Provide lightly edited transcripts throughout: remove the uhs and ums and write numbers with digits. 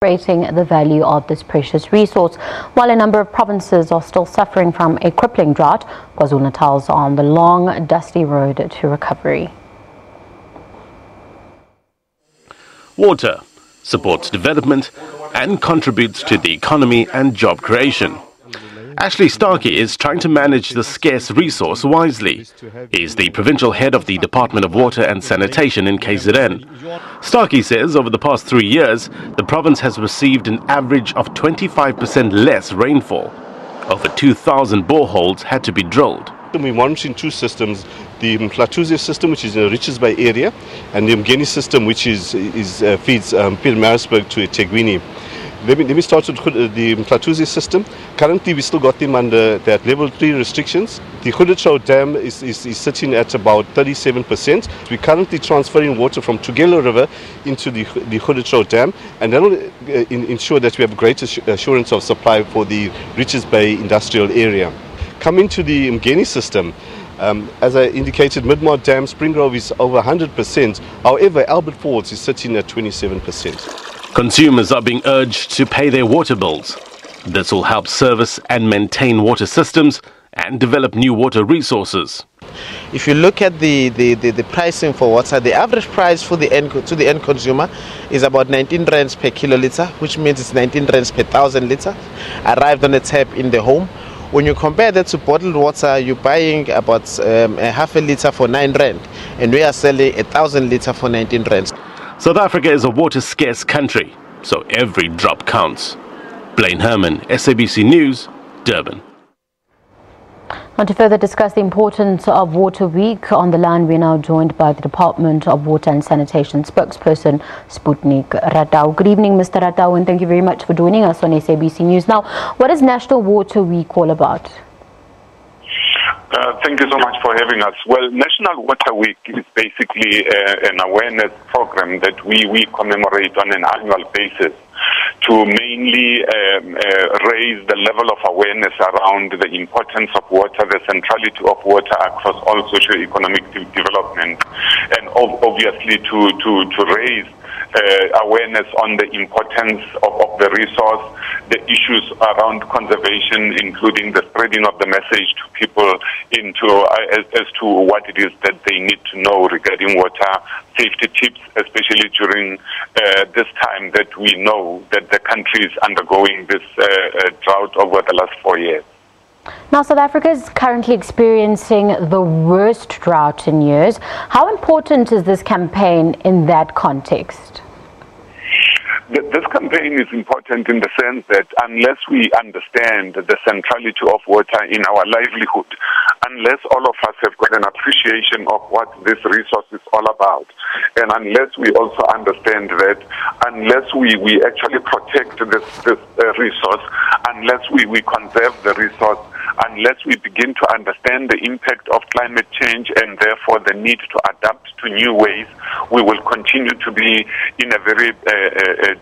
celebrating the value of this precious resource. While a number of provinces are still suffering from a crippling drought, KwaZulu-Natal's on the long, dusty road to recovery. Water supports development and contributes to the economy and job creation. Ashley Starkey is trying to manage the scarce resource wisely. He is the provincial head of the Department of Water and Sanitation in KZN. Starkey says over the past 3 years, the province has received an average of 25% less rainfall. Over 2,000 boreholes had to be drilled. We're monitoring two systems, the Mhlathuze system, which is in the Richards Bay area, and the Mgeni system, which feeds Pietermaritzburg to eThekwini. Let me start with the Mhlathuze system. Currently, we still got them under that level 3 restrictions. The Ratau dam is sitting at about 37%. We're currently transferring water from Tugelo River into the Ratau dam, and that will ensure that we have greater assurance of supply for the Richards Bay industrial area. Coming to the Mgeni system, as I indicated, Midmar Dam, Springgrove is over 100%. However, Albert Falls is sitting at 27%. Consumers are being urged to pay their water bills. This will help service and maintain water systems and develop new water resources. If you look at the pricing for water, the average price for the end consumer is about 19 rands per kiloliter, which means it's 19 rands per 1,000 litres arrived on the tap in the home. When you compare that to bottled water, you're buying about a half a litre for 9 rand, and we are selling 1,000 litres for 19 rands. South Africa is a water-scarce country, so every drop counts. Blaine Herman, SABC News, Durban. And to further discuss the importance of Water Week, on the line we're now joined by the Department of Water and Sanitation spokesperson, Sputnik Ratau. Good evening, Mr. Ratau, and thank you very much for joining us on SABC News. Now, what is National Water Week all about? Thank you so much for having us. Well, National Water Week is basically an awareness program that we commemorate on an annual basis to mainly raise the level of awareness around the importance of water, the centrality of water across all socio-economic development, and obviously to raise awareness on the importance of the resource, the issues around conservation, including the spreading of the message to people as to what it is that they need to know regarding water, safety tips, especially during this time that we know that the country is undergoing this drought over the last 4 years. Now, South Africa is currently experiencing the worst drought in years. How important is this campaign in that context? This campaign is important in the sense that unless we understand the centrality of water in our livelihood, unless all of us have got an appreciation of what this resource is all about, and unless we also understand that unless we actually protect this resource, unless we conserve the resource, unless we begin to understand the impact of climate change and therefore the need to adapt to new ways, we will continue to be in a very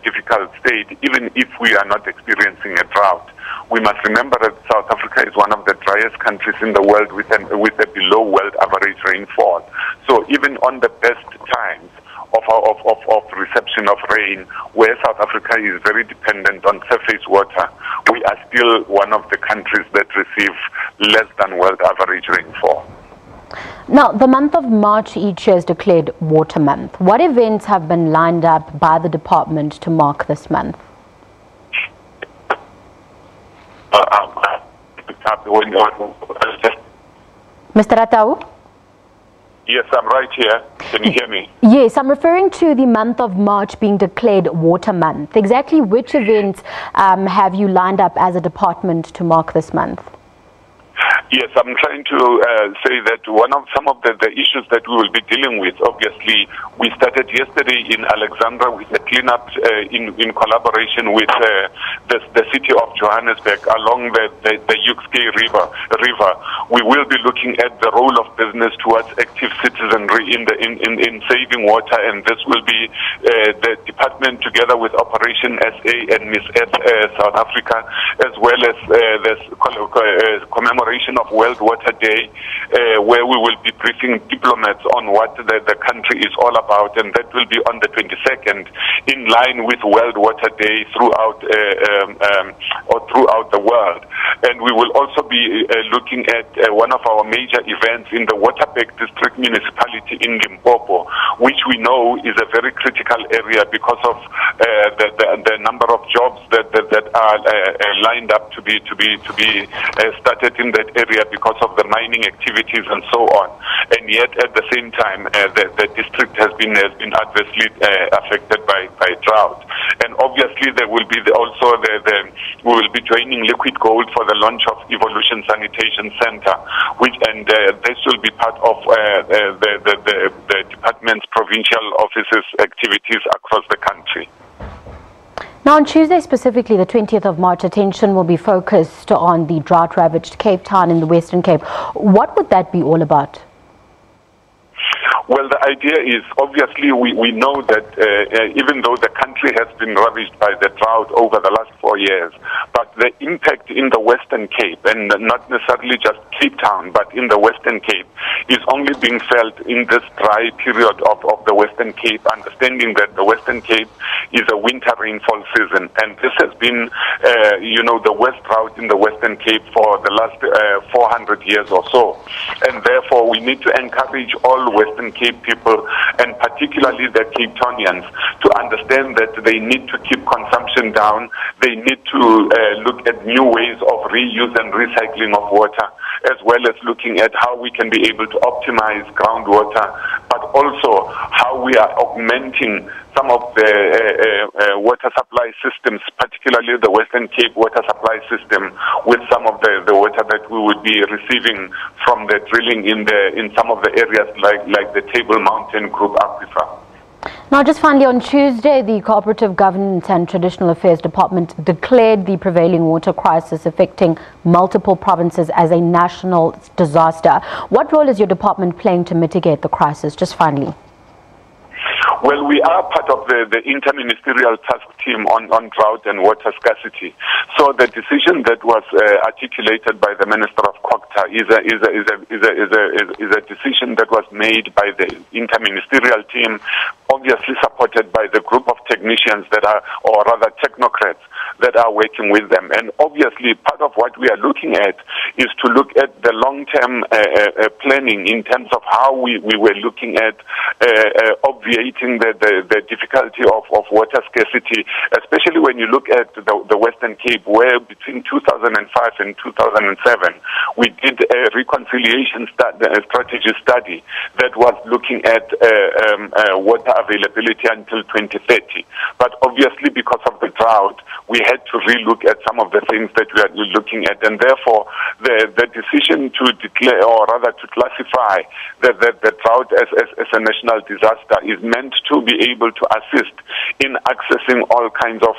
difficult state, even if we are not experiencing a drought. We must remember that South Africa is one of the driest countries in the world with a below world average rainfall. So even on the best times of reception of rain, where South Africa is very dependent on surface water, we are still one of the countries that receive less than world average rainfall. Now, the month of March each year is declared Water Month. What events have been lined up by the department to mark this month? Mr. Ratau? Yes, I'm right here. Can you hear me? Yes, I'm referring to the month of March being declared Water Month. Exactly which events have you lined up as a department to mark this month? Yes, I'm trying to say that some of the issues that we will be dealing with, obviously, we started yesterday in Alexandra with a cleanup in collaboration with the city of Johannesburg along the Yuxke River. We will be looking at the role of business towards active citizenry in saving water, and this will be the department together with Operation SA and Miss S South Africa, as well as the commemoration celebration of World Water Day, where we will be briefing diplomats on what the country is all about, and that will be on the 22nd, in line with World Water Day throughout the world. And we will also be looking at one of our major events in the Waterberg District Municipality in Limpopo, which we know is a very critical area because of the number of jobs that are lined up to be started in that area because of the mining activities and so on. And yet, at the same time, the district has been adversely affected by drought. And obviously, there will be we will be joining Liquid Gold for the launch of Evolution Sanitation Center, this will be part of the department's provincial offices' activities across the country. Now, on Tuesday specifically, the 20th of March, attention will be focused on the drought-ravaged Cape Town in the Western Cape. What would that be all about? Well, the idea is, obviously, we know that even though the country has been ravaged by the drought over the last 4 years, but the impact in the Western Cape, and not necessarily just Cape Town, but in the Western Cape, is only being felt in this dry period of the Western Cape, understanding that the Western Cape is a winter rainfall season. And this has been, the worst drought in the Western Cape for the last 400 years or so. And therefore, we need to encourage all Western Cape people, and particularly the Cape Townians, to understand that they need to keep consumption down. They need to look at new ways of reuse and recycling of water, as well as looking at how we can be able to optimize groundwater, but also how we are augmenting some of the water supply systems, particularly the Western Cape water supply system, with some of the water that we would be receiving from the drilling in some of the areas like the Table Mountain Group aquifer. Now, just finally, on Tuesday, the Cooperative Governance and Traditional Affairs Department declared the prevailing water crisis affecting multiple provinces as a national disaster. What role is your department playing to mitigate the crisis? Just finally. Well, we are part of the interministerial task team on drought and water scarcity. So the decision that was articulated by the Minister of Kokta is a decision that was made by the interministerial team, obviously supported by the group of technicians that are, or rather technocrats, that are working with them. And obviously part of what we are looking at is to look at the long-term planning in terms of how we were looking at obviating the difficulty of water scarcity, especially when you look at the Western Cape, where between 2005 and 2007 we did a reconciliation strategy study that was looking at water availability until 2030. But obviously because of the drought, we had to relook at some of the things that we are looking at, and therefore the decision to declare, or rather to classify the drought as a national disaster is meant to be able to assist in accessing all kinds of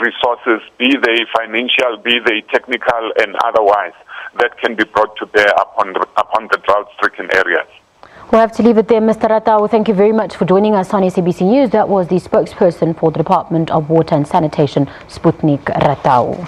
resources, be they financial, be they technical and otherwise, that can be brought to bear upon the drought-stricken areas. We'll have to leave it there, Mr. Ratau. Thank you very much for joining us on SABC News. That was the spokesperson for the Department of Water and Sanitation, Sputnik Ratau.